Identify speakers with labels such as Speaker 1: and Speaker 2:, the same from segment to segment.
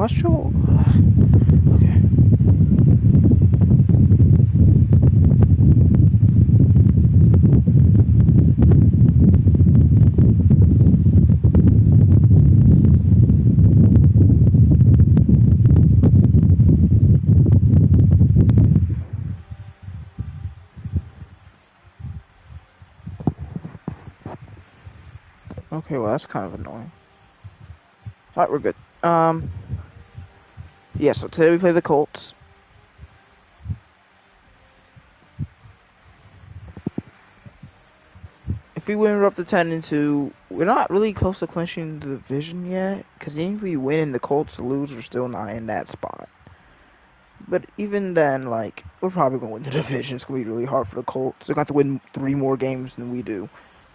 Speaker 1: What's your... Okay. Okay, well, that's kind of annoying. Alright, we're good. Yeah, so today we play the Colts. If we win, we're up to 10-2. We're not really close to clinching the division yet, because even if we win and the Colts lose, we're still not in that spot. But even then, like, we're probably going to win the division. It's going to be really hard for the Colts. They're going to have to win 3 more games than we do.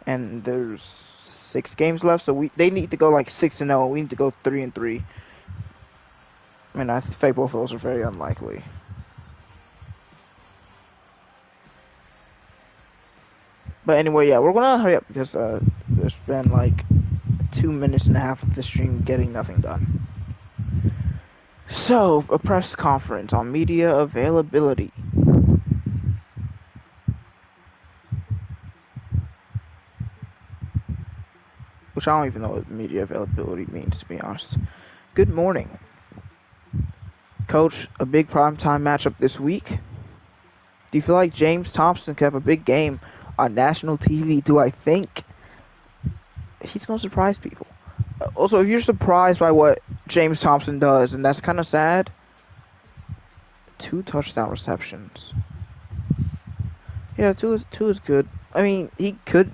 Speaker 1: And there's 6 games left, so they need to go like 6-0. We need to go 3-3. I mean, I think both of those are very unlikely. But anyway, yeah, we're gonna hurry up because there's been like 2 minutes and a half of the stream getting nothing done. So, a press conference on media availability. Which I don't even know what media availability means, to be honest. Good morning. Coach, a big primetime matchup this week. Do you feel like James Thompson could have a big game on national TV? Do I think he's going to surprise people? Also, if you're surprised by what James Thompson does, and that's kind of sad, 2 touchdown receptions. Yeah, two is good. I mean, he could...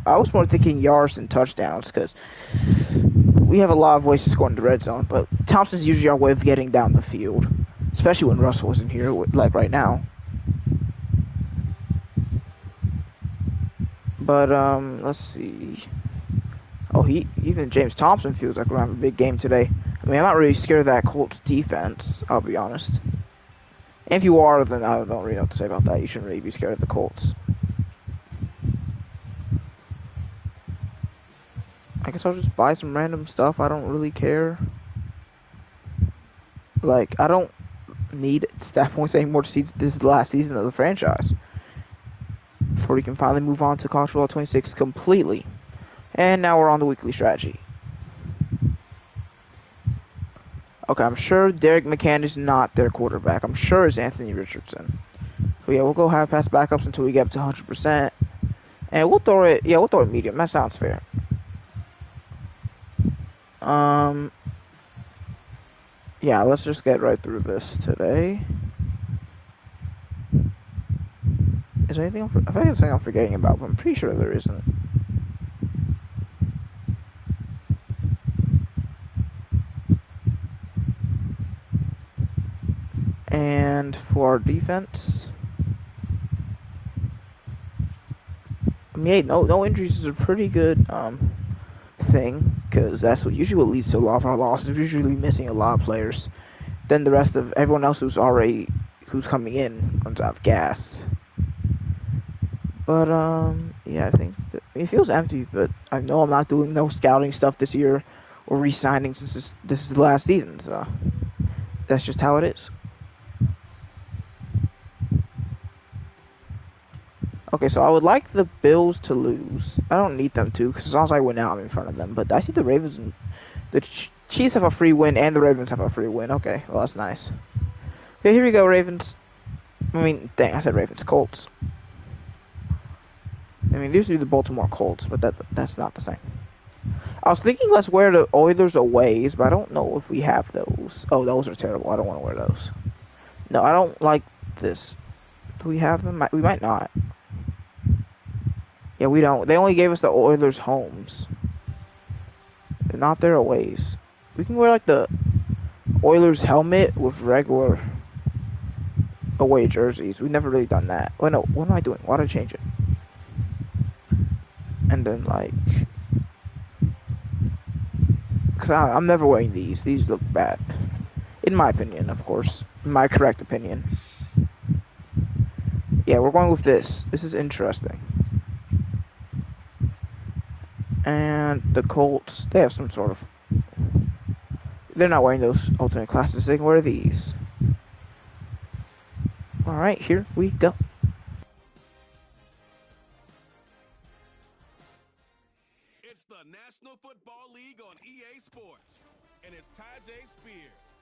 Speaker 1: I was more thinking yards than touchdowns, because we have a lot of voices scoring the red zone, but Thompson's usually our way of getting down the field, especially when Russell wasn't here, like right now. But, let's see. Oh, even James Thompson feels like we're having a big game today. I mean, I'm not really scared of that Colts defense, I'll be honest. And if you are, then I don't really know what to say about that. You shouldn't really be scared of the Colts. I guess I'll just buy some random stuff. I don't really care. Like, I don't need stat points anymore to see this is the last season of the franchise. Before we can finally move on to College Football 26 completely. And now we're on the weekly strategy. Okay, I'm sure Derek McCann is not their quarterback. I'm sure it's Anthony Richardson. But yeah, we'll go half-pass backups until we get up to 100%. And we'll throw it medium. That sounds fair. Yeah, let's just get right through this today. Is there anything I think there's something I'm forgetting about, but I'm pretty sure there isn't. And for our defense, I mean, hey, no injuries is a pretty good thing, because that's usually what leads to a lot of our losses. We're usually missing a lot of players. Then the rest of everyone else who's coming in runs out of gas. But yeah, I think it feels empty. But I know I'm not doing no scouting stuff this year or re-signing since this is the last season. So that's just how it is. Okay, so I would like the Bills to lose. I don't need them to, because as long as I win out, I'm in front of them. But I see the Ravens and the Chiefs have a free win, and the Ravens have a free win. Okay, well, that's nice. Okay, here we go, Ravens. I mean, dang, I said Ravens. Colts. I mean, these are the Baltimore Colts, but that's not the same. I was thinking let's wear the Oilers aways, but I don't know if we have those. Oh, those are terrible. I don't want to wear those. No, I don't like this. Do we have them? We might not. Yeah, we don't. They only gave us the Oilers homes. They're not their aways. We can wear like the Oilers helmet with regular away jerseys. We've never really done that. Oh no, what am I doing? Why did I change it? And then like, cause I'm never wearing these. These look bad, in my opinion, of course. My correct opinion. Yeah, we're going with this. This is interesting. And the Colts, they have some sort of They're not wearing those alternate classes. They can wear these. All right, here we go.
Speaker 2: It's the National Football League on EA Sports, and it's TyJay Spears.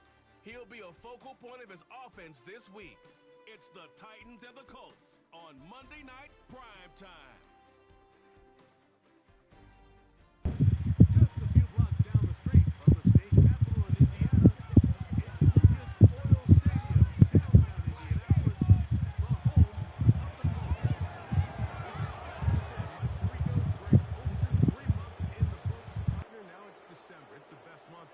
Speaker 2: He'll be a focal point of his offense this week. It's the Titans and the Colts on Monday Night Prime Time. Just a few blocks down the street from the state capital in Indiana, it's Lucas Oil Stadium, downtown Indianapolis, the home of the Colts. Now it's December. It's the best month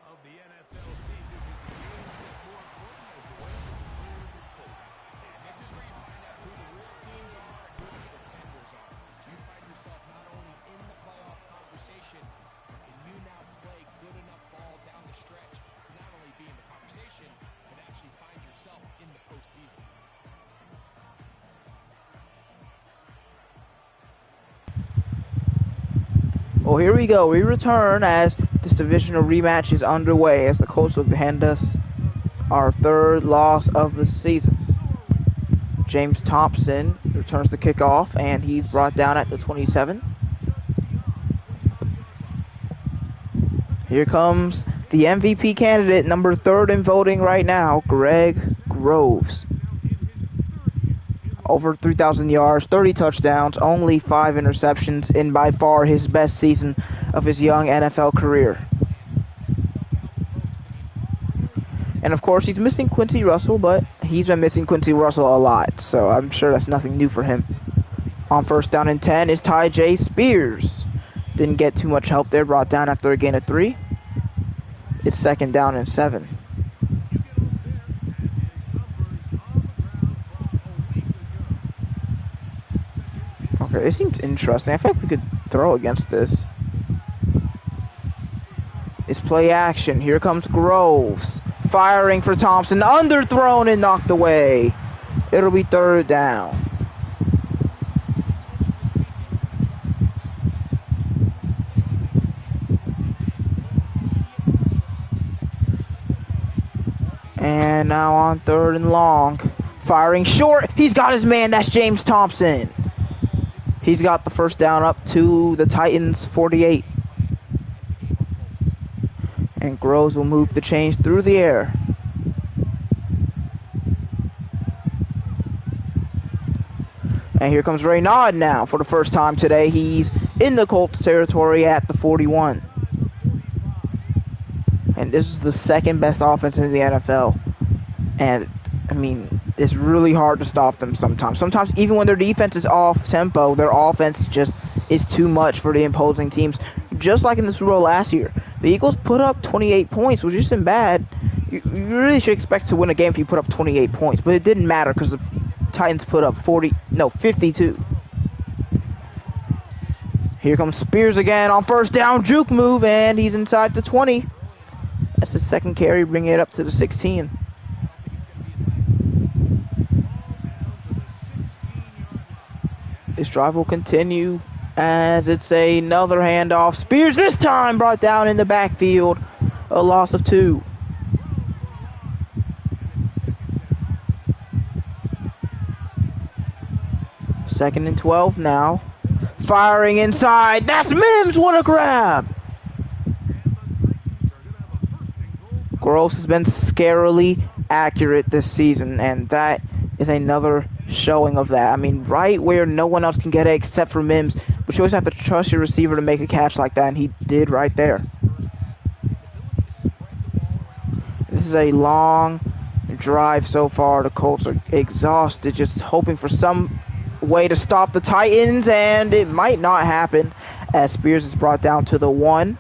Speaker 2: of the NFL season. The games get more important as the weather gets colder and colder. And this is where you find out who the real teams are and who the pretenders are. You find yourself not only in the playoff conversation, but can you now play good enough ball down the stretch to not only be in the conversation, but actually find yourself in the postseason.
Speaker 1: Well, here we go. We return as this divisional rematch is underway as the Colts look to hand us our third loss of the season. James Thompson returns the kickoff, and he's brought down at the 27. Here comes the MVP candidate, number 3rd in voting right now, Greg Groves. Over 3,000 yards, 30 touchdowns, only 5 interceptions, in by far his best season of his young NFL career. And of course, he's missing Quincy Russell, but he's been missing Quincy Russell a lot, so I'm sure that's nothing new for him. On 1st down and 10 is TyJay Spears. Didn't get too much help there, brought down after a gain of 3. It's 2nd down and 7. Okay, it seems interesting. I feel like we could throw against this. It's play action. Here comes Groves. Firing for Thompson. Underthrown and knocked away. It'll be 3rd down. And now on 3rd and long. Firing short. He's got his man. That's James Thompson. He's got the 1st down up to the Titans' 48. And Groves will move the chains through the air. And here comes Reynaud now for the first time today. He's in the Colts territory at the 41. And this is the 2nd best offense in the NFL. And, I mean, it's really hard to stop them sometimes. Sometimes, even when their defense is off tempo, their offense just is too much for the opposing teams. Just like in the Super Bowl last year, the Eagles put up 28 points, which isn't bad. You really should expect to win a game if you put up 28 points, but it didn't matter because the Titans put up 52. Here comes Spears again on 1st down, juke move, and he's inside the 20. That's his 2nd carry, bringing it up to the 16. This drive will continue as it's another handoff. Spears this time brought down in the backfield. A loss of 2. Second and 12 now. Firing inside. That's Mims. What a grab. Groves has been scarily accurate this season, and that is another showing of that. I mean, right where no one else can get it except for Mims, but you always have to trust your receiver to make a catch like that, and he did right there. This is a long drive so far. The Colts are exhausted, just hoping for some way to stop the Titans, and it might not happen as Spears is brought down to the 1,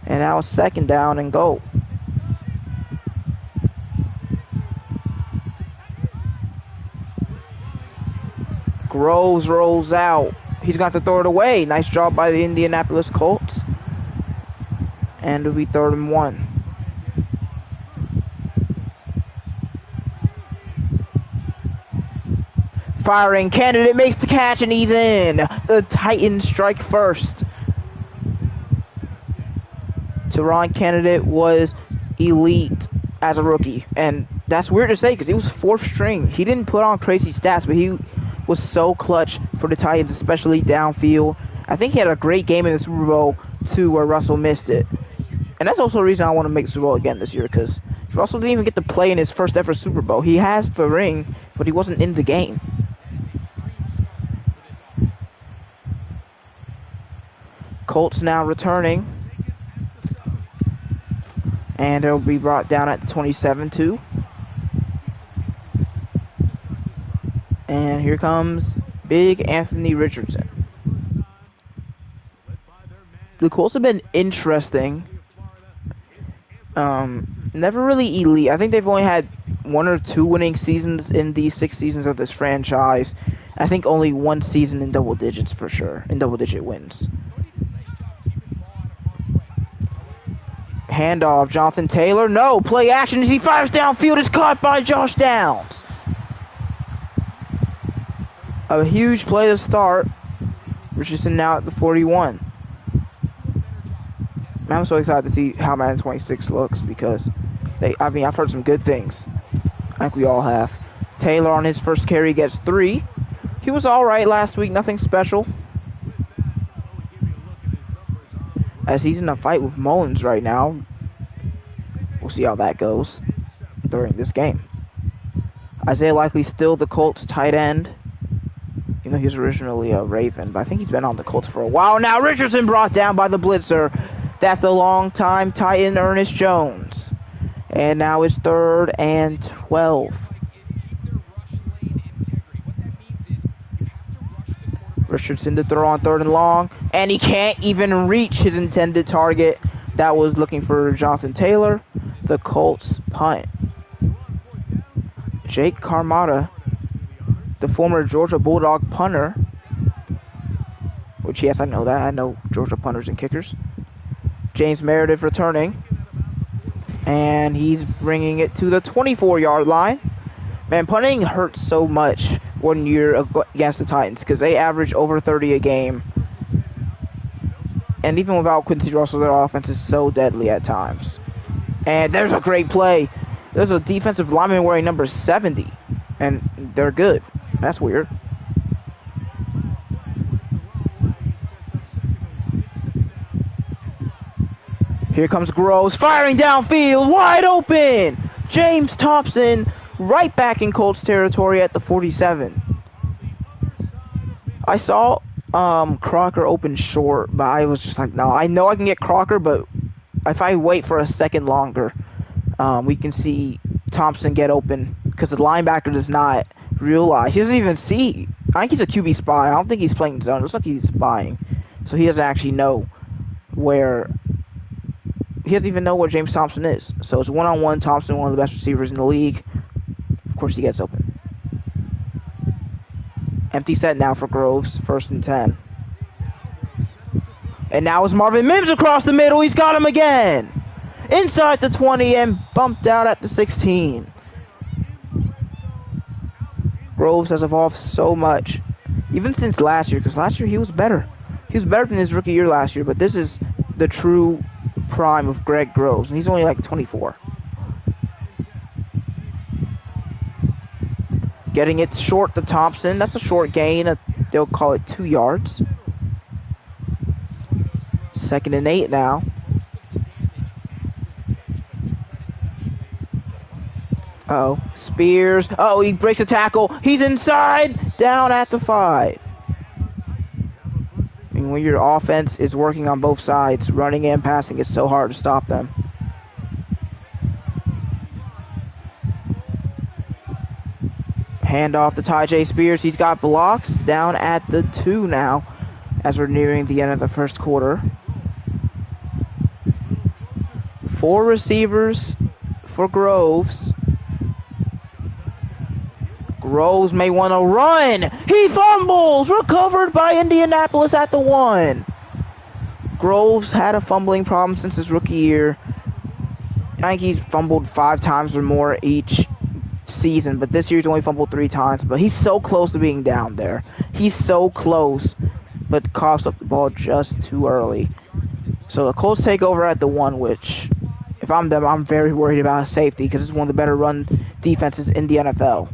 Speaker 1: and now it's 2nd down and goal. Groves rolls out. He's going to have to throw it away. Nice job by the Indianapolis Colts. And it'll be 3rd and 1. Firing candidate makes the catch and he's in. The Titans strike first. Teron Candidate was elite as a rookie, and that's weird to say because he was fourth string. He didn't put on crazy stats, but he was so clutch for the Titans, especially downfield. I think he had a great game in the Super Bowl too, where Russell missed it, and that's also the reason I want to make the Super Bowl again this year, because Russell didn't even get to play in his first ever Super Bowl. He has the ring, but he wasn't in the game. Colts now returning, and it'll be brought down at the 27-2. And here comes big Anthony Richardson. The Colts have been interesting. Never really elite. I think they've only had 1 or 2 winning seasons in these 6 seasons of this franchise. I think only 1 season in double digits for sure, in double-digit wins. Handoff, Jonathan Taylor. No, play action as he fires downfield. Is caught by Josh Downs. A huge play to start. Richardson now at the 41. I'm so excited to see how Madden 26 looks because I've heard some good things. I think we all have. Taylor on his first carry gets 3. He was alright last week, nothing special. As he's in a fight with Mullins right now. We'll see how that goes during this game. Isaiah Likely still the Colts tight end. You know, he was originally a Raven, but I think he's been on the Colts for a while now. Richardson brought down by the blitzer. That's the long-time Titan Ernest Jones. And now it's 3rd and 12. Richardson to throw on 3rd and long. And he can't even reach his intended target. That was looking for Jonathan Taylor. The Colts punt. Jake Carmada, the former Georgia Bulldog punter. Which, yes, I know that. I know Georgia punters and kickers. James Meredith returning. And he's bringing it to the 24-yard line. Man, punting hurts so much when you're against the Titans because they average over 30 a game. And even without Quincy Russell, their offense is so deadly at times. And there's a great play. There's a defensive lineman wearing number 70. And they're good. That's weird. Here comes Groves, firing downfield, wide open! James Thompson, right back in Colts territory at the 47. I saw Crocker open short, but I was just like, no, I know I can get Crocker, but if I wait for a second longer, we can see Thompson get open, because the linebacker does not realize. He doesn't even see. I think he's a QB spy. I don't think he's playing zone. It looks like he's spying. So he doesn't actually know where... He doesn't even know where James Thompson is. So it's one-on-one. Thompson, one of the best receivers in the league. Of course, he gets open. Empty set now for Groves. 1st and 10. And now it's Marvin Mims across the middle. He's got him again. Inside the 20 and bumped out at the 16. Groves has evolved so much. Even since last year. Because last year he was better. He was better than his rookie year last year. But this is the true prime of Greg Groves, and he's only like 24. Getting it short to Thompson. That's a short gain. They'll call it 2 yards. 2nd and 8 now. Uh-oh. Spears. Oh, he breaks a tackle. He's inside. Down at the 5. When your offense is working on both sides, running and passing, it's so hard to stop them. Handoff to Tyjae Spears. He's got blocks down at the 2 now as we're nearing the end of the first quarter. 4 receivers for Groves. Groves may want to run. He fumbles. Recovered by Indianapolis at the 1. Groves had a fumbling problem since his rookie year. I think he's fumbled 5 times or more each season, but this year he's only fumbled 3 times. But he's so close to being down there. He's so close, but coughs up the ball just too early. So the Colts take over at the 1, which, if if I'm them, I'm very worried about safety because it's one of the better run defenses in the NFL.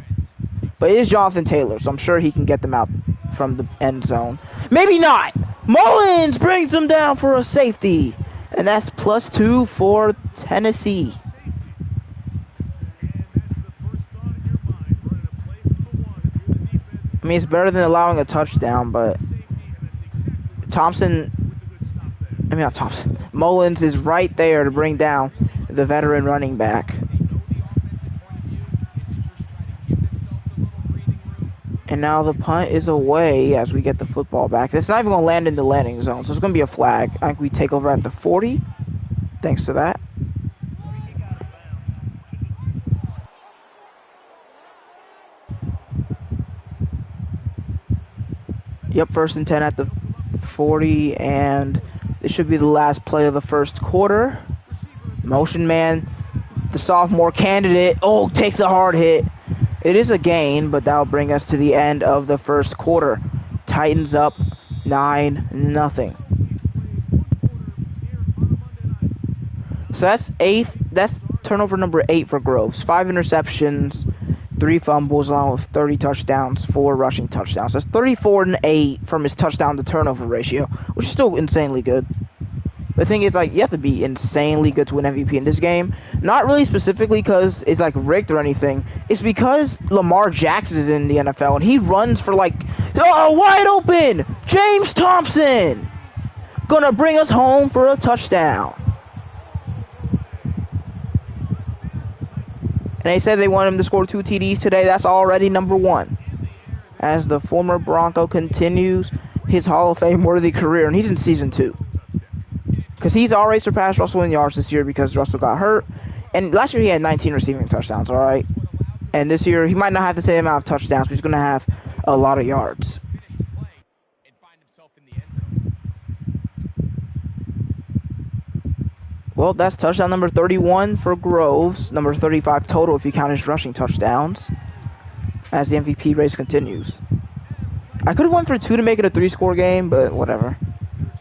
Speaker 1: But it is Jonathan Taylor, so I'm sure he can get them out from the end zone. Maybe not. Mullins brings them down for a safety. And that's +2 for Tennessee. I mean, it's better than allowing a touchdown, but Mullins is right there to bring down the veteran running back. And now the punt is away as we get the football back. It's not even going to land in the landing zone, so it's going to be a flag. I think we take over at the 40, thanks to that. Yep, 1st and 10 at the 40, and this should be the last play of the first quarter. Motion man, the sophomore candidate, takes a hard hit. It is a gain, but that'll bring us to the end of the first quarter. Titans up 9-0. So that's turnover number 8 for Groves. 5 interceptions, 3 fumbles, along with 30 touchdowns, 4 rushing touchdowns. That's 34-8 from his touchdown to turnover ratio, which is still insanely good. The thing is, you have to be insanely good to win MVP in this game. Not really specifically because it's, rigged or anything. It's because Lamar Jackson is in the NFL, and he runs for, wide open! James Thompson! Gonna bring us home for a touchdown. And they said they want him to score 2 TDs today. That's already number 1. As the former Bronco continues his Hall of Fame worthy career, and he's in season 2. Because he's already surpassed Russell in yards this year because Russell got hurt. And last year he had 19 receiving touchdowns, alright? And this year he might not have the same amount of touchdowns, but he's going to have a lot of yards. Well, that's touchdown number 31 for Groves. Number 35 total if you count his rushing touchdowns. As the MVP race continues. I could have went for 2 to make it a 3-score game, but whatever.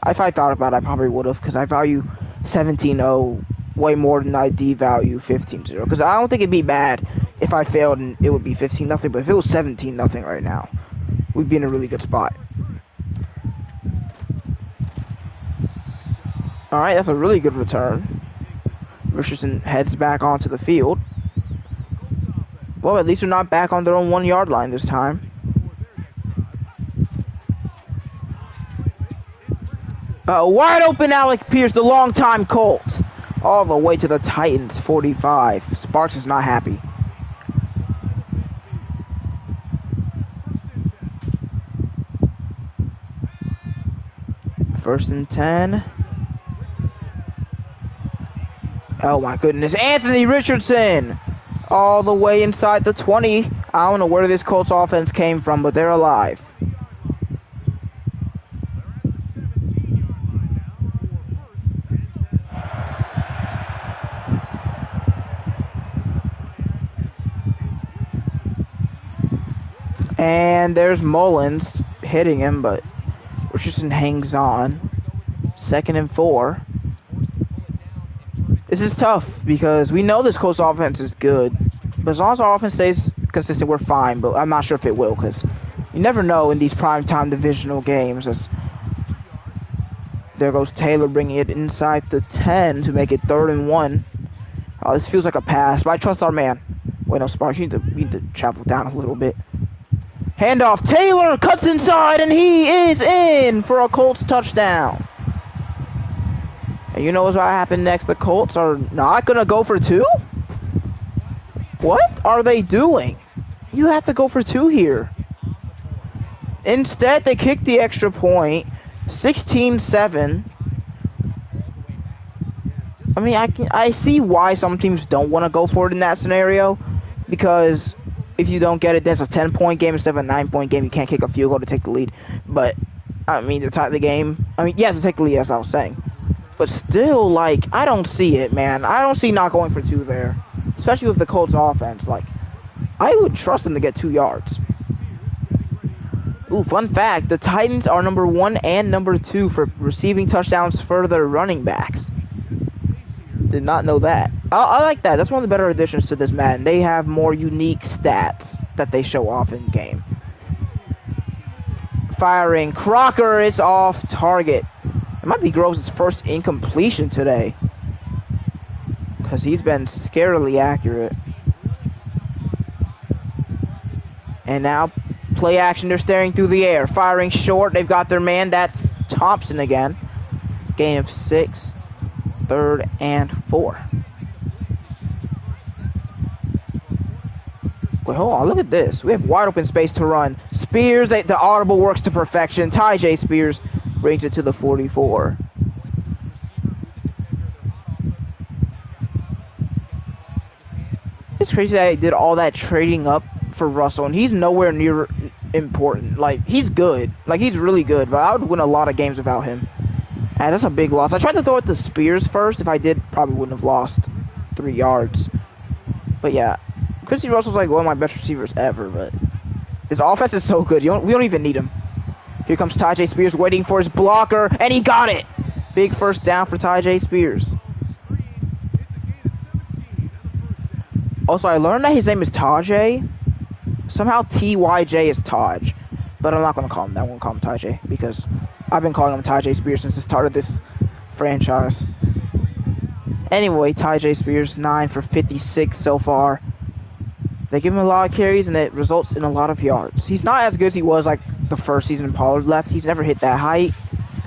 Speaker 1: If I thought about it, I probably would have, because I value 17-0 way more than I devalue 15-0. Because I don't think it'd be bad if I failed and it would be 15-0, but if it was 17-0 right now, we'd be in a really good spot. Alright, that's a really good return. Richardson heads back onto the field. Well, at least they're not back on their own 1-yard line this time. Wide open Alec Pierce, the long-time Colt. All the way to the Titans, 45. Sparks is not happy. First and 10. Oh my goodness, Anthony Richardson! All the way inside the 20. I don't know where this Colts offense came from, but they're alive. And there's Mullins hitting him, but Richardson hangs on. 2nd and 4. This is tough because we know this Colts offense is good. But as long as our offense stays consistent, we're fine. But I'm not sure if it will because you never know in these primetime divisional games. There goes Taylor bringing it inside the 10 to make it 3rd and 1. Oh, this feels like a pass, but I trust our man. Wait, no, Sparks, you need to travel down a little bit. Handoff, Taylor cuts inside, and he is in for a Colts touchdown. And you know what's going to happen next? The Colts are not going to go for 2? What are they doing? You have to go for 2 here. Instead, they kick the extra point. 16-7. I mean, I see why some teams don't want to go for it in that scenario. Because if you don't get it, there's a 10-point game instead of a 9-point game. You can't kick a field goal to take the lead. But, I mean, to tie the game. I mean, yeah, to take the lead, as I was saying. But still, like, I don't see it, man. I don't see not going for 2 there. Especially with the Colts offense. Like, I would trust them to get 2 yards. Ooh, fun fact. The Titans are number 1 and number 2 for receiving touchdowns for their running backs. Did not know that. I like that. That's one of the better additions to this Madden. They have more unique stats that they show off in game. Firing. Crocker is off target. It might be Groves' first incompletion today, because he's been scarily accurate. And now, play action. They're staring through the air. Firing short. They've got their man. That's Thompson again. Gain of 6. 3rd and 4. Wait, hold on. Look at this. We have wide open space to run. Spears, the audible works to perfection. Ty Spears brings it to the 44. It's crazy that he did all that trading up for Russell, and he's nowhere near important. Like, he's good. Like, he's really good, but I would win a lot of games without him. And that's a big loss. I tried to throw it to Spears first. If I did, probably wouldn't have lost 3 yards. But yeah, Chrissy Russell's like one of my best receivers ever, but his offense is so good. We don't even need him. Here comes Ty Spears waiting for his blocker, and he got it! Big first down for Ty Spears. Also, I learned that his name is Tajay. Somehow TYJ is Taj. But I'm not going to call him that. I won't call him Tajay, because I've been calling him Ty Spears since the start of this franchise. Anyway, Ty Spears, 9 for 56 so far. They give him a lot of carries, and it results in a lot of yards. He's not as good as he was like the first season Pollard left. He's never hit that height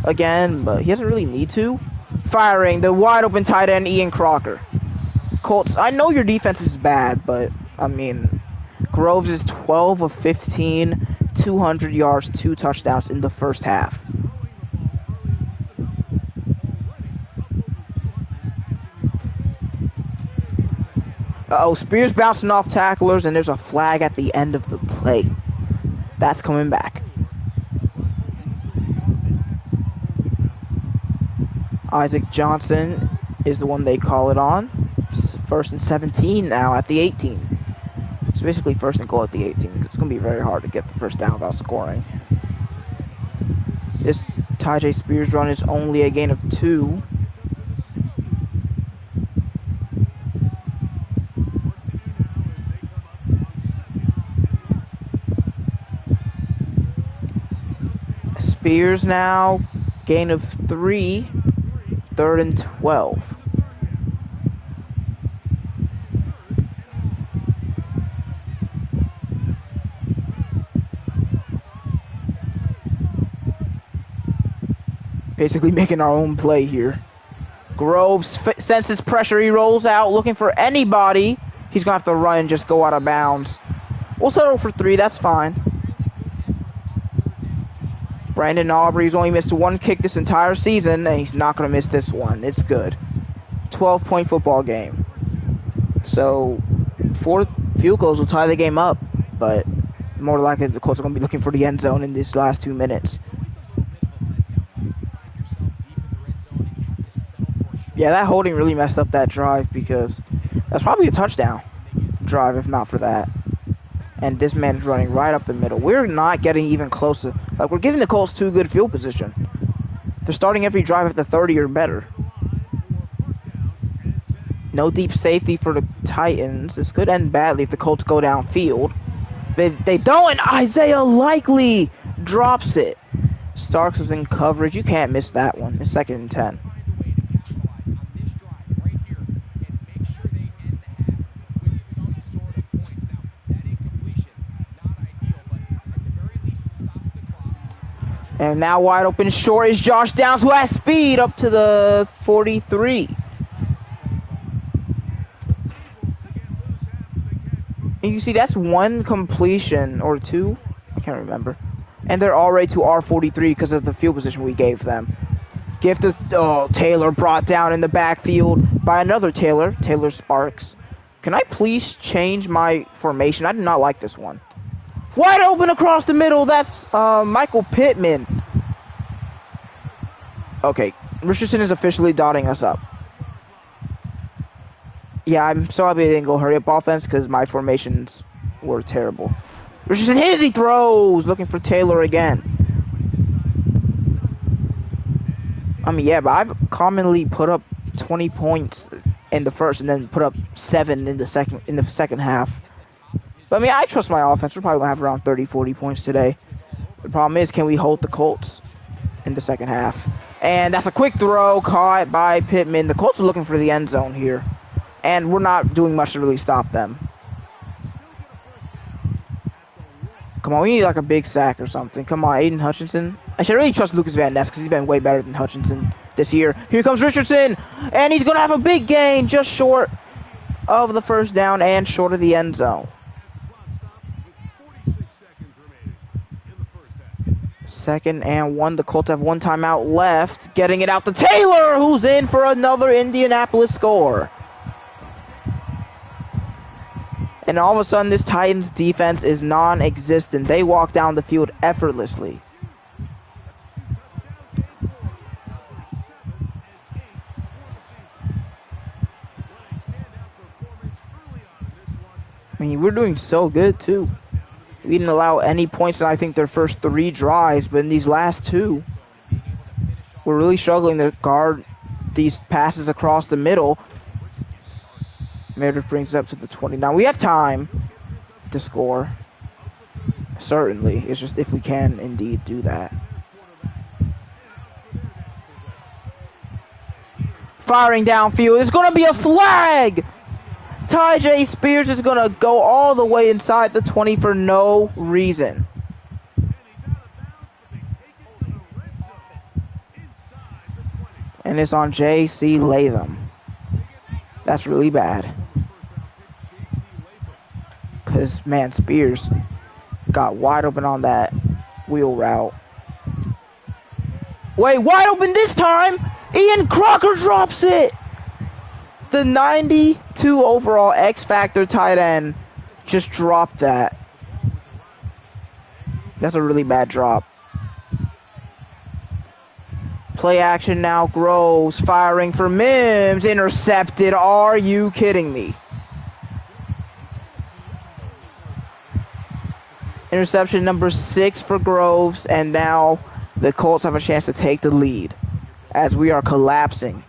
Speaker 1: again, but he doesn't really need to. Firing, the wide open tight end, Ian Crocker. Colts, I know your defense is bad, but, I mean, Groves is 12 of 15, 200 yards, 2 touchdowns in the first half. Uh-oh, Spears bouncing off tacklers, and there's a flag at the end of the play. That's coming back. Isaac Johnson is the one they call it on. 1st and 17 now at the 18. It's basically 1st and goal at the 18. It's going to be very hard to get the first down without scoring. This Ty Spears run is only a gain of 2. Spears now, gain of 3, 3rd and 12. Basically making our own play here. Groves senses pressure. He rolls out looking for anybody. He's going to have to run and just go out of bounds. We'll settle for 3. That's fine. Brandon Aubrey's only missed 1 kick this entire season, and he's not going to miss this one. It's good. 12-point football game. So, 4 field goals will tie the game up, but more likely the Colts are going to be looking for the end zone in these last 2 minutes. Yeah, that holding really messed up that drive, because that's probably a touchdown drive if not for that. And this man is running right up the middle. We're not getting even closer. Like, we're giving the Colts too good field position. They're starting every drive at the 30 or better. No deep safety for the Titans. This could end badly if the Colts go downfield. They don't, and Isaiah Likely drops it. Starks was in coverage. You can't miss that one. It's 2nd and 10. And now wide open short is Josh Downs, who has speed up to the 43. And you see that's 1 completion, or 2, I can't remember. And they're already to R43 because of the field position we gave them. Gift is, Taylor brought down in the backfield by another Taylor Sparks. Can I please change my formation? I do not like this one. Wide open across the middle. That's Michael Pittman. Okay, Richardson is officially dotting us up. Yeah, I'm so happy they didn't go hurry up offense because my formations were terrible. Richardson hits, he throws, looking for Taylor again. I mean, yeah, but I've commonly put up 20 points in the first, and then put up 7 in the second half. But I mean, I trust my offense. We're probably gonna have around 30, 40 points today. The problem is, can we hold the Colts in the second half? And that's a quick throw caught by Pittman. The Colts are looking for the end zone here, and we're not doing much to really stop them. Come on, we need like a big sack or something. Come on, Aiden Hutchinson. I should really trust Lucas Van Ness because he's been way better than Hutchinson this year. Here comes Richardson, and he's going to have a big gain just short of the first down and short of the end zone. 2nd and 1. The Colts have 1 timeout left. Getting it out to Taylor, who's in for another Indianapolis score. And all of a sudden, this Titans defense is non-existent. They walk down the field effortlessly. I mean, we're doing so good, too. We didn't allow any points in, I think, their first 3 drives, but in these last 2, we're really struggling to guard these passes across the middle. Meredith brings it up to the 20. Now, we have time to score. Certainly. It's just if we can indeed do that. Firing downfield. It's going to be a flag! Tyjae Spears is going to go all the way inside the 20 for no reason. And it's on J.C. Latham. That's really bad. Because, man, Spears got wide open on that wheel route. Wait, wide open this time! Ian Crocker drops it! The 92 overall X-Factor tight end just dropped that. That's a really bad drop. Play action now. Groves firing for Mims. Intercepted. Are you kidding me? Interception number 6 for Groves. And now the Colts have a chance to take the lead as we are collapsing.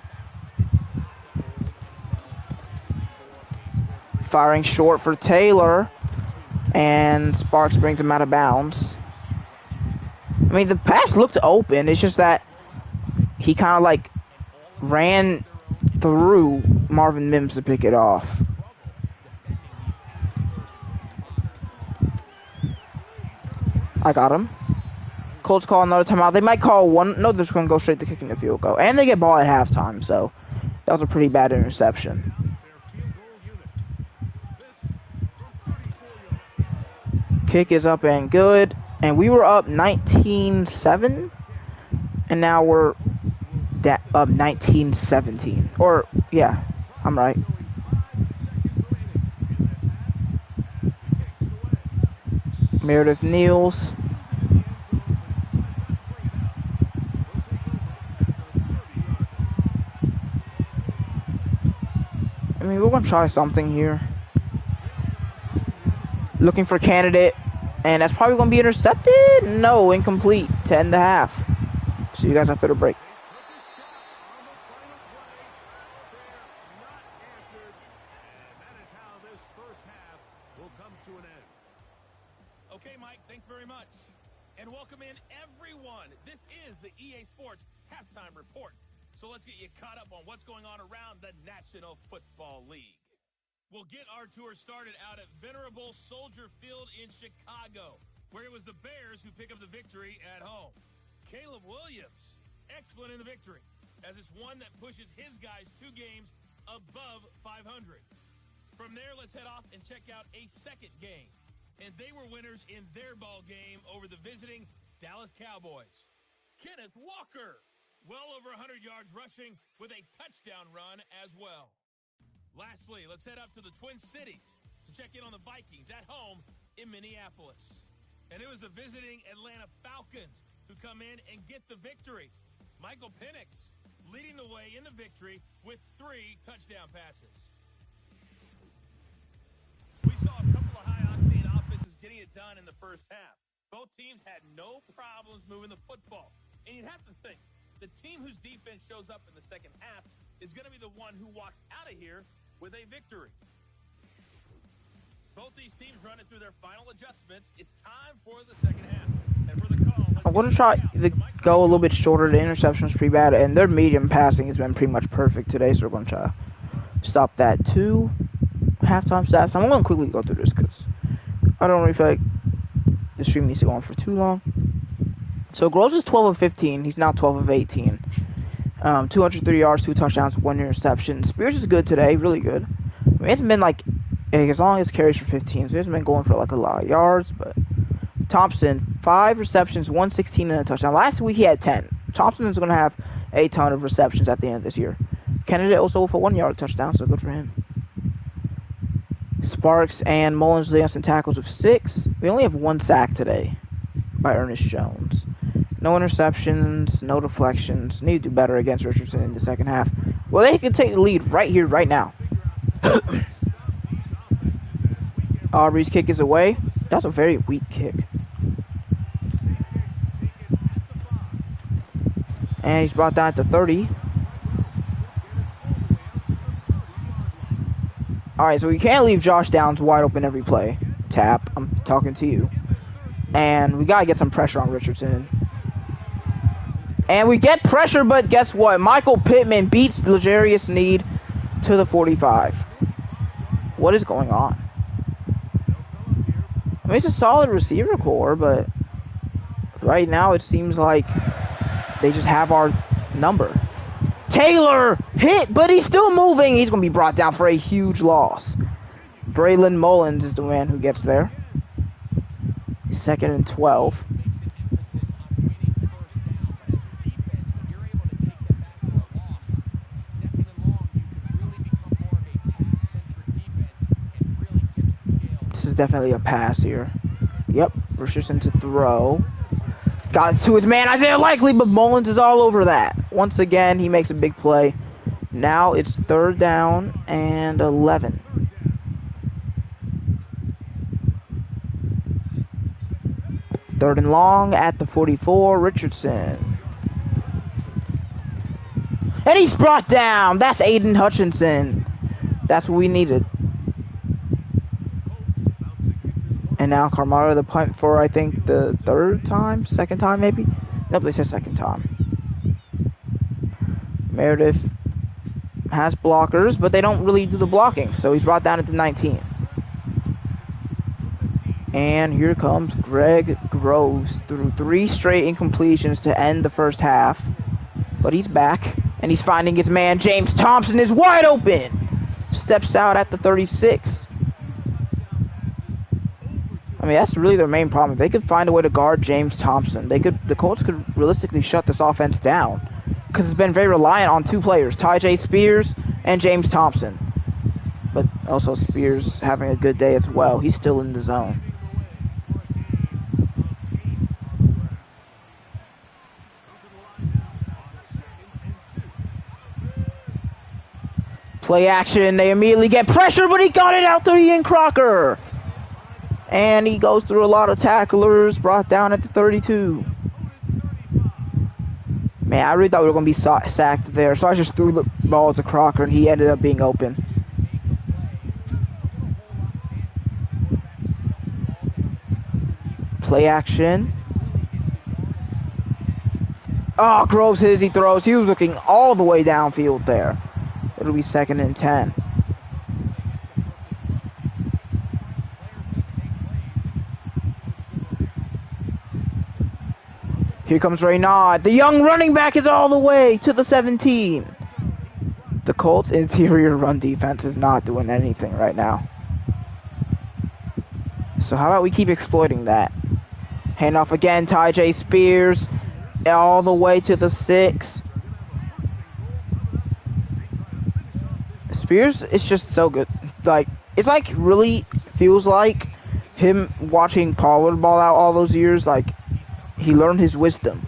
Speaker 1: Firing short for Taylor. And Sparks brings him out of bounds. I mean, the pass looked open. It's just that he kind of like ran through Marvin Mims to pick it off. I got him. Colts call another timeout. They might call one. No, they're just going to go straight to kicking the field goal. And they get ball at halftime, so that was a pretty bad interception. Kick is up and good. And we were up 19-7. And now we're up 19-17. Or, yeah, I'm right. Meredith kneels. I mean, we're going to try something here. Looking for candidate. And that's probably going to be intercepted. No, incomplete. 10 to half. See you guys after the break.
Speaker 2: Okay, Mike, thanks very much. And welcome in everyone. This is the EA Sports Halftime Report. So let's get you caught up on what's going on around the National Football League. We'll get our tour started out at venerable Soldier Field in Chicago, where it was the Bears who pick up the victory at home. Caleb Williams, excellent in the victory, as it's one that pushes his guys 2 games above 500. From there, let's head off and check out a second game. And they were winners in their ball game over the visiting Dallas Cowboys. Kenneth Walker, well over 100 yards rushing with a touchdown run as well. Lastly, let's head up to the Twin Cities to check in on the Vikings at home in Minneapolis. And it was the visiting Atlanta Falcons who come in and get the victory. Michael Penix leading the way in the victory with 3 touchdown passes. We saw a couple of high-octane offenses getting it done in the first half. Both teams had no problems moving the football. And you'd have to think, the team whose defense shows up in the second half is going to be the one who walks out of here with a victory. Both these teams running through their final adjustments. It's time for the second half. And for the call,
Speaker 1: I'm going to try to go a little bit shorter. The interception's pretty bad, and their medium passing has been pretty much perfect today, so we're going to try to stop that. 2 halftime stats. I'm going to quickly go through this because I don't really feel like the stream needs to go on for too long. So Groves is 12 of 15. He's now 12 of 18. 203 yards, 2 touchdowns, 1 interception. Spears is good today, really good. I mean, he hasn't been like as long as carries for 15, so he hasn't been going for like a lot of yards. But Thompson, 5 receptions, 116 and a touchdown. Last week he had 10. Thompson is going to have a ton of receptions at the end of this year. Kennedy also for 1 yard touchdown, so good for him. Sparks and Mullins lead us in tackles with 6. We only have 1 sack today by Ernest Jones. No interceptions, no deflections. Need to do better against Richardson in the second half. Well, they can take the lead right here, right now. Aubrey's kick is away. That's a very weak kick. And he's brought down to 30. Alright, so we can't leave Josh Downs wide open every play. Tap, I'm talking to you. And we got to get some pressure on Richardson. And we get pressure, but guess what? Michael Pittman beats L'Jarius Sneed to the 45. What is going on? I mean, it's a solid receiver core, but right now it seems like they just have our number. Taylor hit, but he's still moving. He's going to be brought down for a huge loss. Braylon Mullins is the man who gets there. 2nd and 12. This is definitely a pass here. Yep, Richardson to throw. Got to his man, Isaiah Likely, but Mullins is all over that. Once again, he makes a big play. Now it's 3rd down and 11. Third and long at the 44, Richardson. And he's brought down. That's Aiden Hutchinson. That's what we needed. And now Carmaro the punt for, I think, the 2nd time maybe? Nope, they said 2nd time. Meredith has blockers, but they don't really do the blocking, so he's brought down at the 19. And here comes Greg Groves through 3 straight incompletions to end the first half. But he's back, and he's finding his man. James Thompson is wide open. Steps out at the 36. I mean, that's really their main problem. If they could find a way to guard James Thompson, the Colts could realistically shut this offense down. Because it's been very reliant on 2 players, Tyjae Spears and James Thompson. But also Spears having a good day as well. He's still in the zone. Play action. They immediately get pressure, but he got it out to Ian Crocker. And he goes through a lot of tacklers, brought down at the 32. Man, I really thought we were going to be sacked there. So I just threw the ball to Crocker, and he ended up being open. Play action. Oh, Groves hits, he throws. He was looking all the way downfield there. It'll be 2nd and 10. Here comes Raynaud. The young running back is all the way to the 17. The Colts' interior run defense is not doing anything right now. So how about we keep exploiting that? Handoff again, Tyjae Spears. All the way to the 6. Spears is just so good. Like, it's like really feels like him watching Pollard ball out all those years. Like, he learned his wisdom.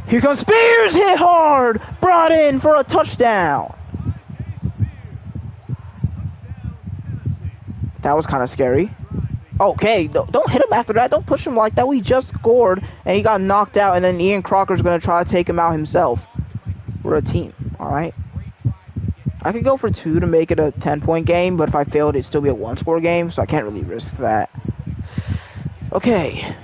Speaker 1: Here comes Spears, hit hard, brought in for a touchdown. That was kind of scary. Okay, don't hit him after that. Don't push him like that. We just scored, and he got knocked out, and then Ian Crocker's going to try to take him out himself. We're a team, all right? I could go for 2 to make it a 10-point game, but if I failed, it'd still be a 1-score game, so I can't really risk that. Okay.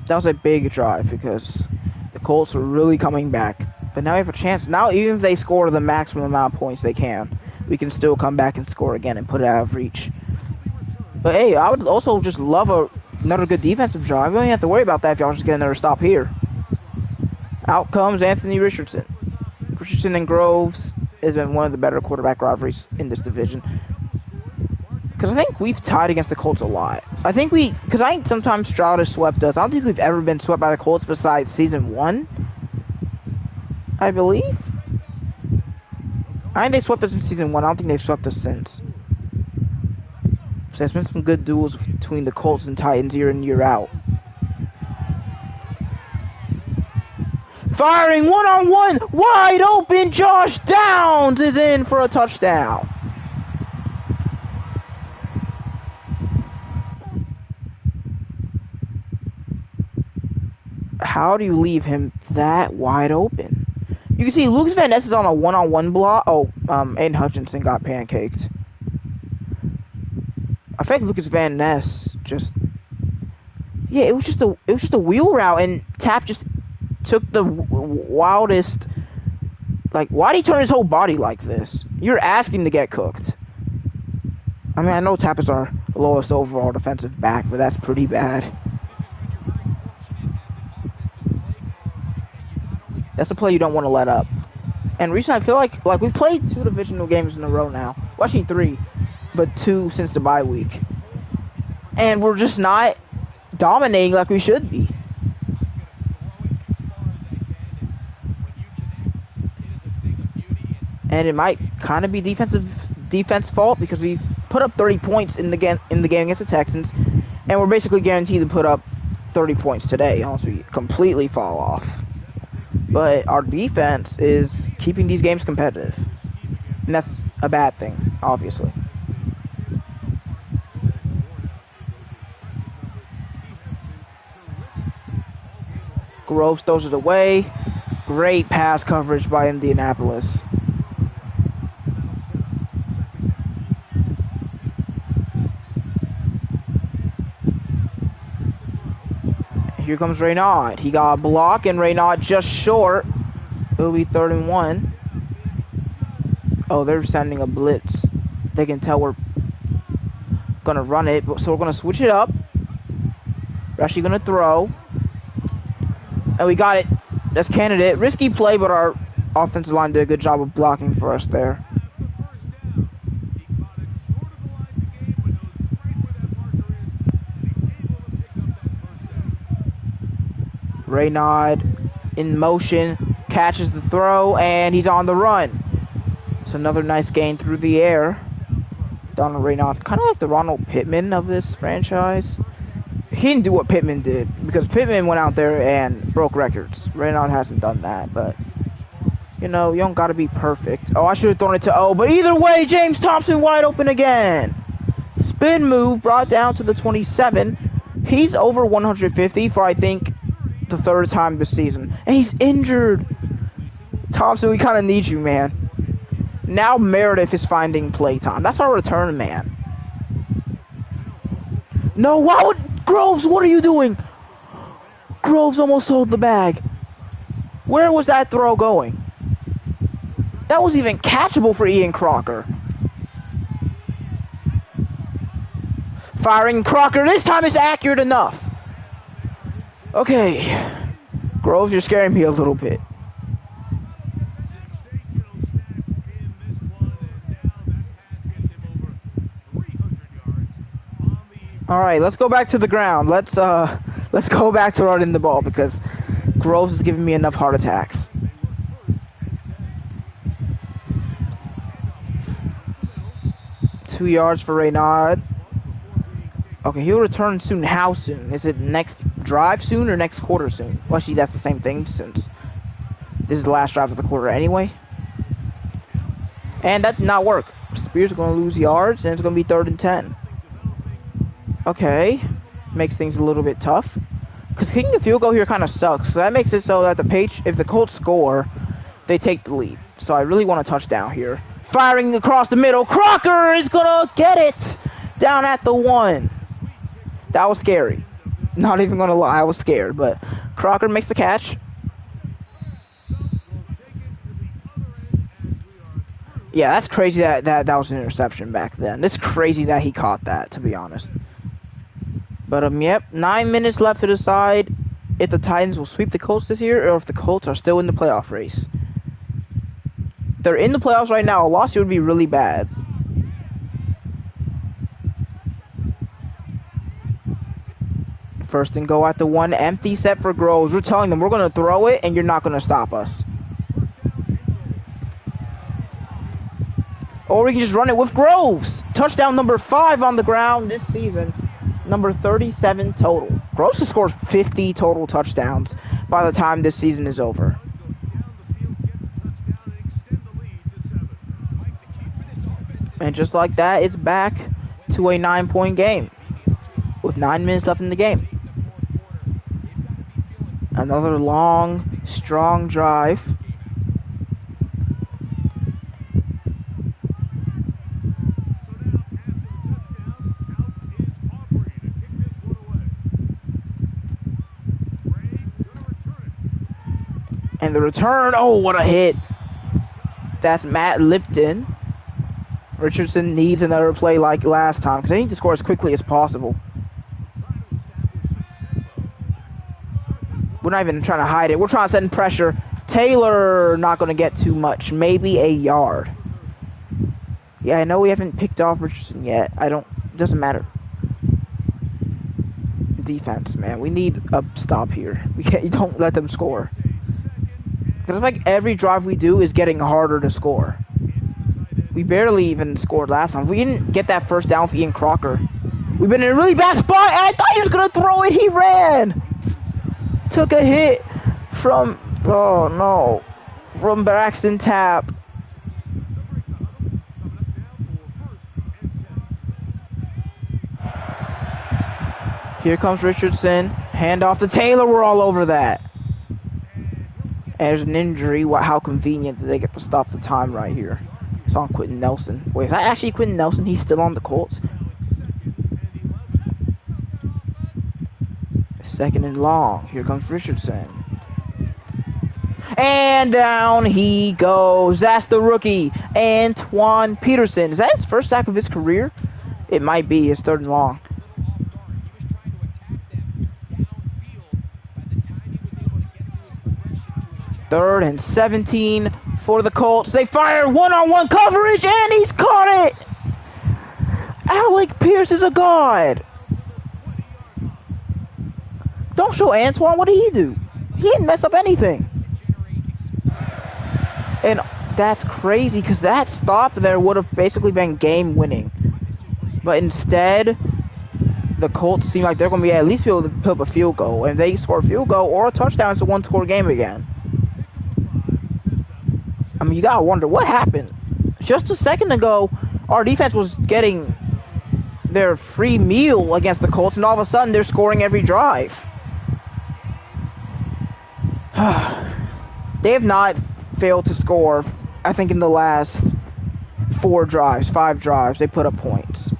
Speaker 1: That was a big drive because the Colts were really coming back. But now we have a chance. Now, even if they score the maximum amount of points they can, we can still come back and score again and put it out of reach. But hey, I would also just love another good defensive drive. We don't even have to worry about that if y'all just get another stop here. Out comes Anthony Richardson. Richardson and Groves has been one of the better quarterback rivalries in this division. Because I think we've tied against the Colts a lot. I think sometimes Stroud has swept us. I don't think we've ever been swept by the Colts besides season 1. I believe. I think they swept us in season 1. I don't think they've swept us since. So there's been some good duels between the Colts and Titans year in, year out. Firing one-on-one, wide open, Josh Downs is in for a touchdown. How do you leave him that wide open? You can see Lucas Van Ness is on a one-on-one block. Oh, Aiden Hutchinson got pancaked. I think Lucas Van Ness just... Yeah, it was just a wheel route, and Tap just took the wildest... Like, why'd he turn his whole body like this? You're asking to get cooked. I mean, I know Tap is our lowest overall defensive back, but that's pretty bad. That's a play you don't want to let up. And recently, I feel like we played 2 divisional games in a row now. Well, actually 3, but 2 since the bye week. And we're just not dominating like we should be. And it might kind of be defense fault because we put up 30 points in the game against the Texans, and we're basically guaranteed to put up 30 points today unless we completely fall off. But our defense is keeping these games competitive. And that's a bad thing, obviously. Groves throws it away. Great pass coverage by Indianapolis. Here comes Raynaud. He got a block, and Raynaud just short. It'll be 3rd and 1. Oh, they're sending a blitz. They can tell we're going to run it, so we're going to switch it up. We're actually going to throw. And we got it. That's candidate. Risky play, but our offensive line did a good job of blocking for us there. Raynaud in motion, catches the throw, and he's on the run. So another nice gain through the air. Donald Raynaud's kind of like the Ronald Pittman of this franchise. He didn't do what Pittman did, because Pittman went out there and broke records. Raynaud hasn't done that, but, you know, you don't got to be perfect. Oh, I should have thrown it to O, but either way, James Thompson wide open again. Spin move brought down to the 27. He's over 150 for, I think, the 3rd time this season, and he's injured. Thompson, we kind of need you, man. Now Meredith is finding playtime. That's our return man. No, wow, Groves, what are you doing? Groves almost sold the bag. Where was that throw going? That was even catchable for Ian Crocker. Firing Crocker. This time it's accurate enough. Okay, Groves, you're scaring me a little bit. All right, let's go back to the ground. Let's go back to running the ball because Groves is giving me enough heart attacks. Two yards for Raynaud. Okay, he'll return soon. How soon? Is it next drive soon or next quarter soon? Well, actually, that's the same thing since this is the last drive of the quarter anyway. And that did not work. Spears are going to lose yards, and it's going to be 3rd and 10. Okay. Makes things a little bit tough. Because kicking the field goal here kind of sucks. So that makes it so that if the Colts score, they take the lead. So I really want a touchdown here. Firing across the middle. Crocker is going to get it down at the 1. That was scary. Not even going to lie, I was scared. But Crocker makes the catch. Yeah, that's crazy that was an interception back then. It's crazy that he caught that, to be honest. But, yep, 9 minutes left to decide if the Titans will sweep the Colts this year or if the Colts are still in the playoff race. They're in the playoffs right now. A loss here would be really bad. First and go at the 1. Empty set for Groves. We're telling them we're going to throw it and you're not going to stop us. Or we can just run it with Groves. Touchdown number 5 on the ground this season. Number 37 total. Groves has scored 50 total touchdowns by the time this season is over. And just like that, it's back to a 9-point game. With 9 minutes left in the game. Another long, strong drive. And the return, oh, what a hit. That's Matt Lipton. Richardson needs another play like last time because they need to score as quickly as possible. We're not even trying to hide it. We're trying to send pressure. Taylor not going to get too much. Maybe a yard. Yeah, I know we haven't picked off Richardson yet. It doesn't matter. Defense, man. We need a stop here. You don't let them score. Because like every drive we do is getting harder to score. We barely even scored last time. We didn't get that first down with Ian Crocker. We've been in a really bad spot, and I thought he was going to throw it. He ran. Took a hit from, oh no, from Braxton Tapp. Here comes Richardson. Hand off to Taylor. We're all over that. And there's an injury. How convenient that they get to stop the time right here. It's on Quentin Nelson. Wait, is that actually Quentin Nelson? He's still on the Colts. 2nd and long. Here comes Richardson. And down he goes. That's the rookie, Antoine Peterson. Is that his first sack of his career? It might be his 3rd and long. 3rd and 17 for the Colts. They fire one-on-one coverage, and he's caught it! Alec Pierce is a god. Don't show Antoine. What did he do? He didn't mess up anything. And that's crazy because that stop there would have basically been game-winning. But instead, the Colts seem like they're going to be at least able to put up a field goal. And they score a field goal or a touchdown, it's a one-score game again. I mean, you got to wonder what happened. Just a second ago, our defense was getting their free meal against the Colts, and all of a sudden they're scoring every drive. They have not failed to score, I think, in the last 5 drives, they put up points.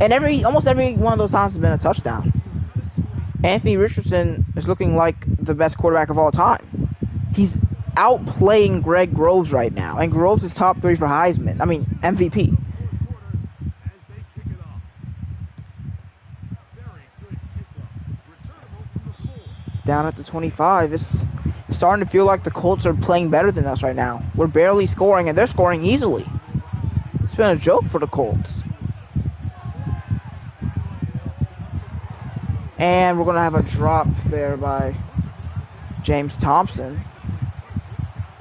Speaker 1: And almost every one of those times has been a touchdown. Anthony Richardson is looking like the best quarterback of all time. He's outplaying Greg Groves right now, and Groves is top 3 for Heisman. I mean, MVP. Down at the 25, it's starting to feel like the Colts are playing better than us right now. We're barely scoring, and they're scoring easily. It's been a joke for the Colts. And we're going to have a drop there by James Thompson.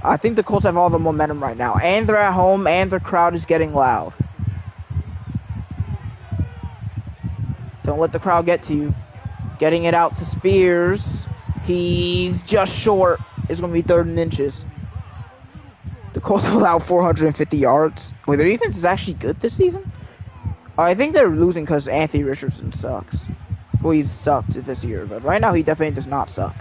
Speaker 1: I think the Colts have all the momentum right now. And they're at home, and their crowd is getting loud. Don't let the crowd get to you. Getting it out to Spears. He's just short. It's going to be 3rd and inches. The Colts allowed 450 yards. Wait, their defense is actually good this season? I think they're losing because Anthony Richardson sucks. Well, he's sucked this year, but right now he definitely does not suck.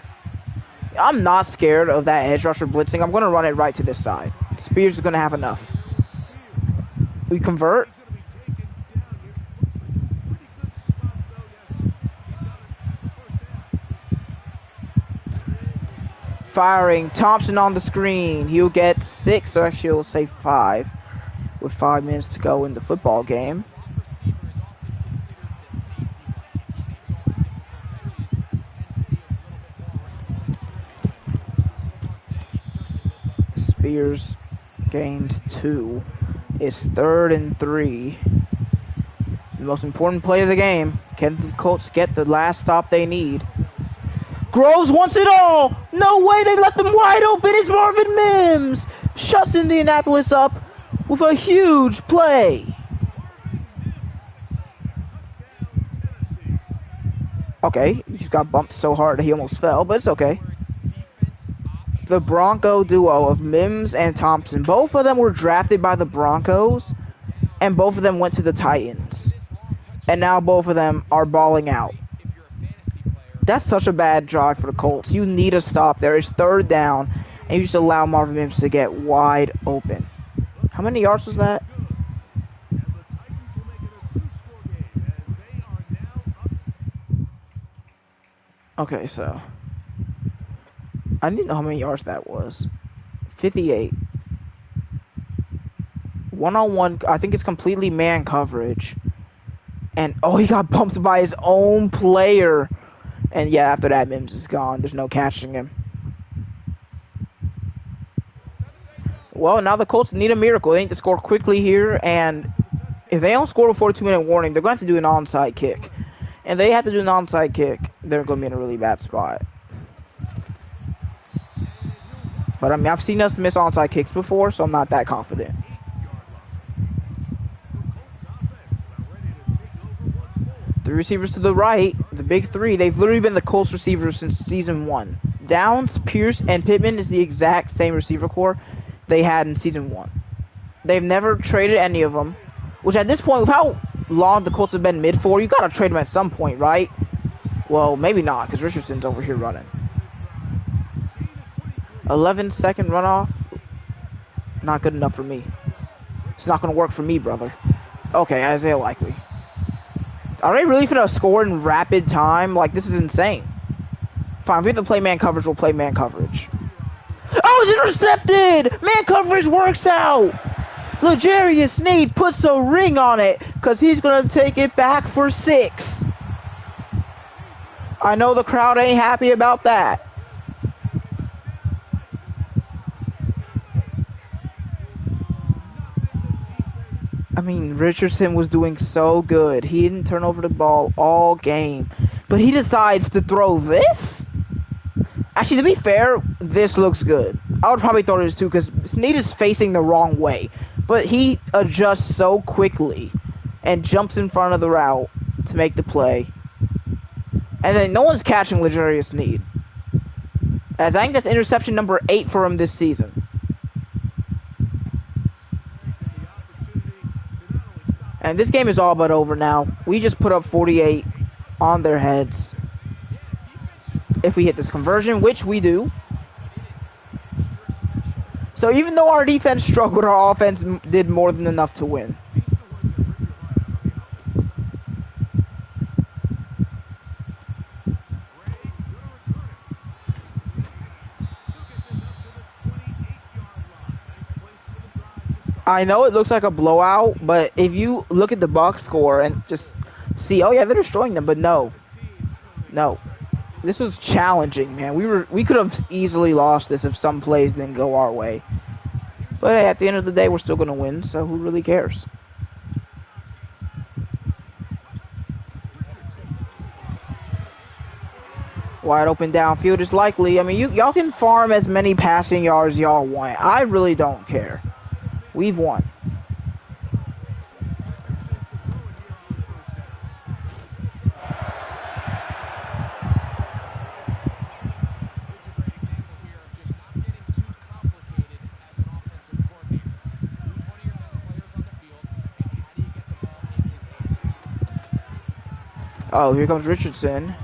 Speaker 1: I'm not scared of that edge rusher blitzing. I'm going to run it right to this side. Spears is going to have enough. We convert. Firing Thompson on the screen. He'll get 6, or actually he'll say 5 with 5 minutes to go in the football game. Spears gains 2. It's 3rd and 3. The most important play of the game. Can the Colts get the last stop they need? Groves wants it all! No way, they left them wide open. It's Marvin Mims! Shuts Indianapolis up with a huge play. Okay, he got bumped so hard that he almost fell, but it's okay. The Bronco duo of Mims and Thompson, both of them were drafted by the Broncos, and both of them went to the Titans. And now both of them are balling out. That's such a bad drive for the Colts. You need a stop there. It's 3rd down, and you just allow Marvin Mims to get wide open. How many yards was that? Okay, so I didn't know how many yards that was. 58. One-on-one, I think it's completely man coverage. And, oh, he got bumped by his own player. And, yeah, after that, Mims is gone. There's no catching him. Well, now the Colts need a miracle. They need to score quickly here. And if they don't score before a 2-minute warning, they're going to have to do an onside kick. And they have to do an onside kick. They're going to be in a really bad spot. But, I mean, I've seen us miss onside kicks before, so I'm not that confident. The receivers to the right, the big 3, they've literally been the Colts receivers since season 1. Downs, Pierce, and Pittman is the exact same receiver core they had in season 1. They've never traded any of them, which at this point, with how long the Colts have been mid-4, you got to trade them at some point, right? Well, maybe not, because Richardson's over here running. 11-second runoff. Not good enough for me. It's not going to work for me, brother. Okay, Isaiah Likely. Are they really finna score in rapid time? Like, this is insane. Fine, if we have to play man coverage, we'll play man coverage. Oh, it's intercepted! Man coverage works out! L'Jarius Sneed puts a ring on it, because he's gonna take it back for 6. I know the crowd ain't happy about that. I mean, Richardson was doing so good. He didn't turn over the ball all game. But he decides to throw this? Actually, to be fair, this looks good. I would probably throw this too because Snead is facing the wrong way. But he adjusts so quickly and jumps in front of the route to make the play. And then no one's catching L'Jarius Snead. As I think that's interception number 8 for him this season. And this game is all but over now. We just put up 48 on their heads. If we hit this conversion, which we do. So even though our defense struggled, our offense did more than enough to win. I know it looks like a blowout, but if you look at the box score and just see, oh yeah, they're destroying them, but no. This was challenging, man. We could have easily lost this if some plays didn't go our way. But hey, at the end of the day, we're still going to win, so who really cares? Wide open downfield is likely. I mean, y'all can farm as many passing yards y'all want. I really don't care. We've won. Oh, here comes Richardson.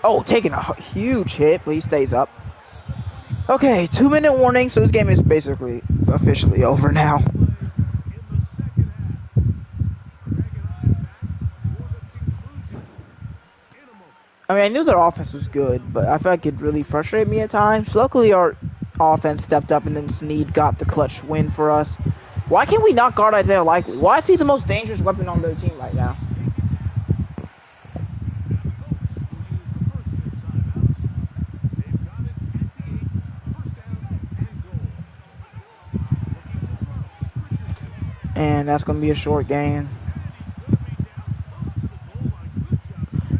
Speaker 1: Oh, taking a huge hit, but he stays up. Okay, 2-minute warning, so this game is basically officially over now. I mean, I knew their offense was good, but I felt like it really frustrated me at times. Luckily, our offense stepped up, and then Snead got the clutch win for us. Why can't we not guard Isaiah Likely? Why is he the most dangerous weapon on their team right now? And that's going to be a short game.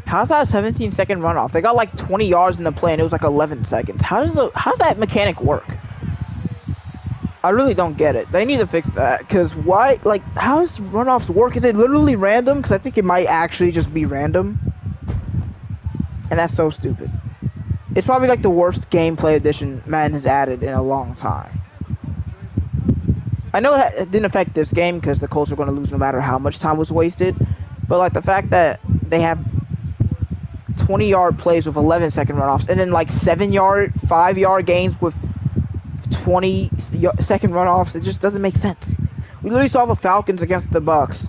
Speaker 1: How's that a 17-second runoff? They got like 20 yards in the play, and it was like 11 seconds. How's that mechanic work? I really don't get it. They need to fix that, because why? Like, how does runoffs work? Is it literally random? Because I think it might actually just be random. And that's so stupid. It's probably like the worst gameplay addition Madden has added in a long time. I know it didn't affect this game because the Colts are going to lose no matter how much time was wasted. But like the fact that they have 20-yard plays with 11-second runoffs, and then like 7-yard, 5-yard games with 20-second runoffs, it just doesn't make sense. We literally saw the Falcons against the Bucks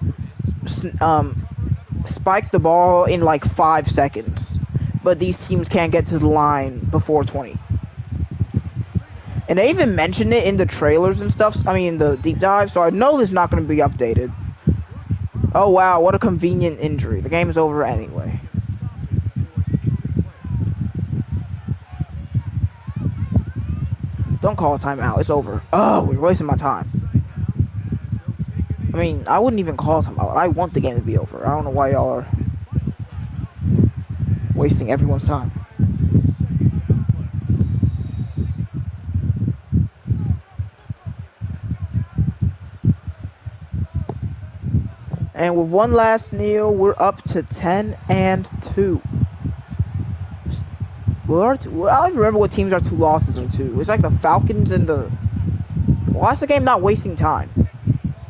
Speaker 1: spike the ball in like 5 seconds, but these teams can't get to the line before 20. And they even mentioned it in the trailers and stuff. I mean, the deep dive. So I know it's not going to be updated. Oh wow, what a convenient injury. The game is over anyway. Don't call a timeout. It's over. Oh, we're wasting my time. I mean, I wouldn't even call a timeout. I want the game to be over. I don't know why y'all are wasting everyone's time. And with one last kneel, we're up to 10-2. I don't even remember what teams our 2 losses are to. It's like the Falcons and the... Why is the game not wasting time?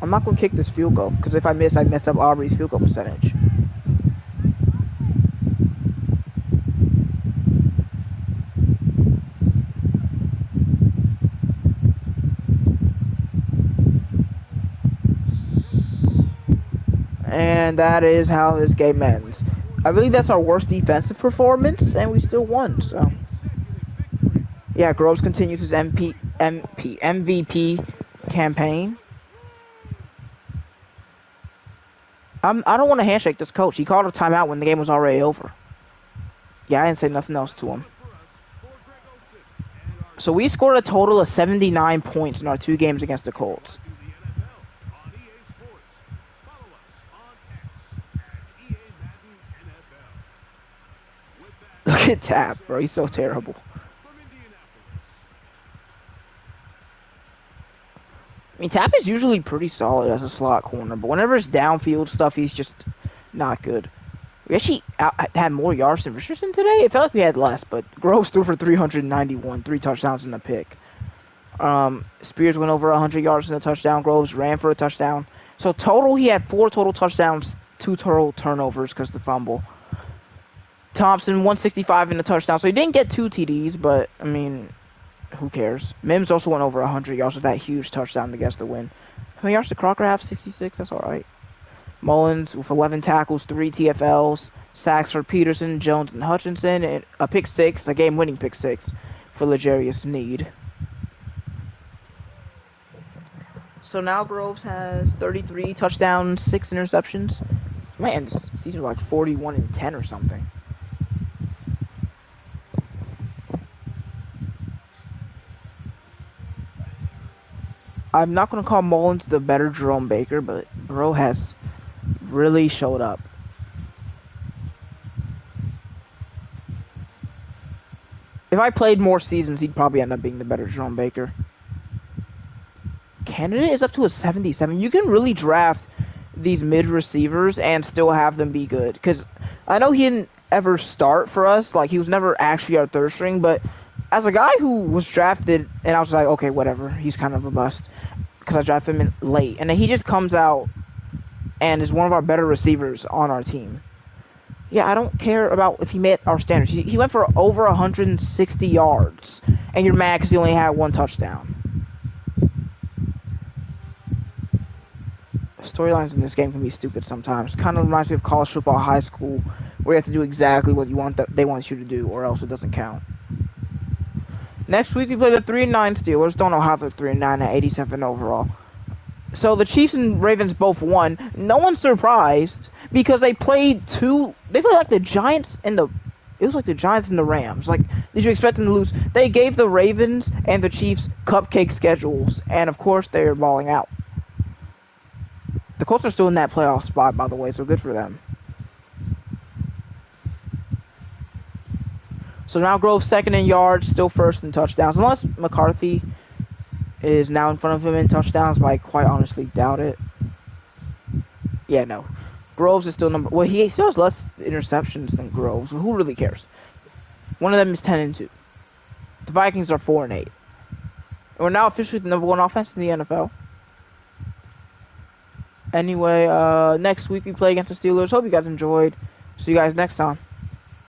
Speaker 1: I'm not going to kick this field goal, because if I miss, I mess up Aubrey's field goal percentage. And that is how this game ends. I believe that's our worst defensive performance, and we still won, so... Yeah, Groves continues his MVP campaign. I don't want to handshake this coach. He called a timeout when the game was already over. Yeah, I didn't say nothing else to him. So we scored a total of 79 points in our 2 games against the Colts. Look at Tap, bro. He's so terrible. I mean, Tap is usually pretty solid as a slot corner, but whenever it's downfield stuff, he's just not good. We actually had more yards than Richardson today. It felt like we had less, but Groves threw for 391, 3 touchdowns and a pick. Spears went over 100 yards in a touchdown. Groves ran for a touchdown. So total, he had 4 total touchdowns, 2 total turnovers because of the fumble. Thompson, 165 in a touchdown. So he didn't get 2 TDs, but, I mean, who cares? Mims also went over 100 yards with that huge touchdown to get us the win. How many yards did Crocker have? 66? That's all right. Mullins with 11 tackles, 3 TFLs, sacks for Peterson, Jones, and Hutchinson, and a pick 6, a game-winning pick 6 for L'Jarius Sneed. So now Groves has 33 touchdowns, 6 interceptions. Man, this season was like 41-10 or something. I'm not going to call Mullins the better Jerome Baker, but bro has really showed up. If I played more seasons, he'd probably end up being the better Jerome Baker. Candidate is up to a 77. You can really draft these mid receivers and still have them be good. Because I know he didn't ever start for us. Like, he was never actually our 3rd string, but as a guy who was drafted, and I was like, okay, whatever, he's kind of a bust, because I drafted him in late, and then he just comes out and is one of our better receivers on our team. Yeah, I don't care about if he met our standards. He went for over 160 yards, and you're mad because he only had one touchdown. Storylines in this game can be stupid sometimes. Kind of reminds me of college football, high school, where you have to do exactly what you want they want you to do, or else it doesn't count. Next week we play the 3-9 Steelers. Don't know how they're 3-9 at 87 overall. So the Chiefs and Ravens both won. No one's surprised because they played like the Giants and the. It was like the Giants and the Rams. Like, did you expect them to lose? They gave the Ravens and the Chiefs cupcake schedules, and of course they are balling out. The Colts are still in that playoff spot, by the way, so good for them. So now Grove's second in yards, still first in touchdowns. Unless McCarthy is now in front of him in touchdowns, but I quite honestly doubt it. Yeah, no. Groves is still number... Well, he still has less interceptions than Groves, but who really cares? One of them is 10-2. The Vikings are 4-8. And we're now officially the number one offense in the NFL. Anyway, next week we play against the Steelers. Hope you guys enjoyed. See you guys next time.